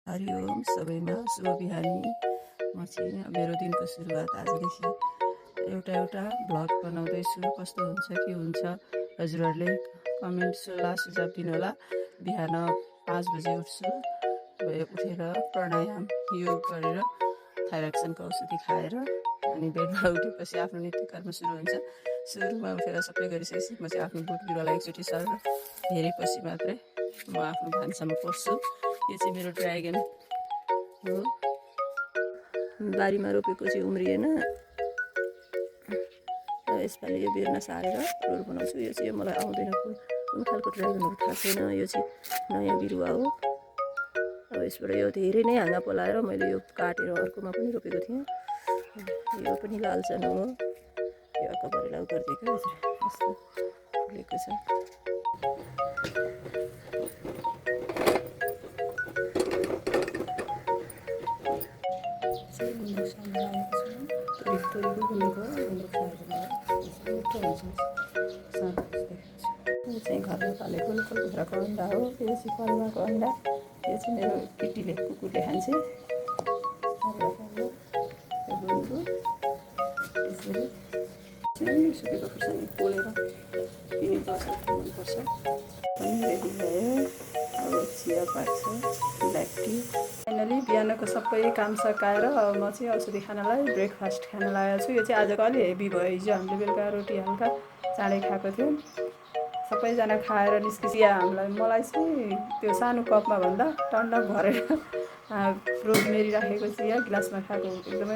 हरिओम सबैमा शुभ बिहानी। म चाहिँ मेरो दिनको सुरुवात आजदेखि एउटा भ्लग बनाउँदैछु। कस्तो हुन्छ के हुन्छ हजुरहरूले कमेन्ट सल्लाह सुझाव दिनुहोला। बिहान 5 बजे उठ्छु, उठेर प्राणायाम योग गरेर थाइरोक्सिनको औषधि खाएर अनि बेडमा उठेपछि आफ्नो नित्य कर्म सुरु हुन्छ। सुरुमा उठेर सबै गरिसकेपछि म चाहिँ आफ्नो बोट बिरुवालाई एकचोटि सरेर हेरेपछि मात्रै म आफ्नो भान्सामा पस्छु। यो चाहिँ मेरो ड्रागन हो, बारीमा रोपेको चाहिँ उम्रिएन। यसपालि यो बेर्ना सारेर फुलहरू बनाउँछु। यो चाहिँ मलाई आउँदैन, कुन खालको ड्रागनहरू थाहा छैन। यो चाहिँ नयाँ बिरुवा हो। अब यसबाट यो धेरै नै हाँगा पलाएर मैले यो काटेर अर्कोमा पनि रोपेको थिएँ। यो पनि लालचन हो, यो अकबरीलाई गरिदिएको यस्तो फुलेको छ। यो चाहिँ घरमा पालेको लोकल कुखुराको अन्डा हो। यो चाहिँ पलुवाको अन्डा। यो चाहिँ मेरो केटीले कुकुरले खान्छ। यसरी सुकेको खुर्सानी पोलेर पिनी बसाल्नु मनपर्छ। अनि रेडी भयो। अब चिया पाक्छ, ब्ल्याक टी। फाइनली बिहानको सबै काम सकाएर अब म चाहिँ औषधि खानालाई ब्रेकफास्ट खान लागेको छु। यो चाहिँ आजको अलि हेभी भयो। हिजो हामीले बेलुका रोटी हल्का चाँडै खाएको थियौँ। सबैजना खाएर निस्किया मलाई चाहिँ त्यो सानो कपमा भन्दा टन्डक भरेर रोजमेरी राखेको चिया गिलासमा खाएको एकदमै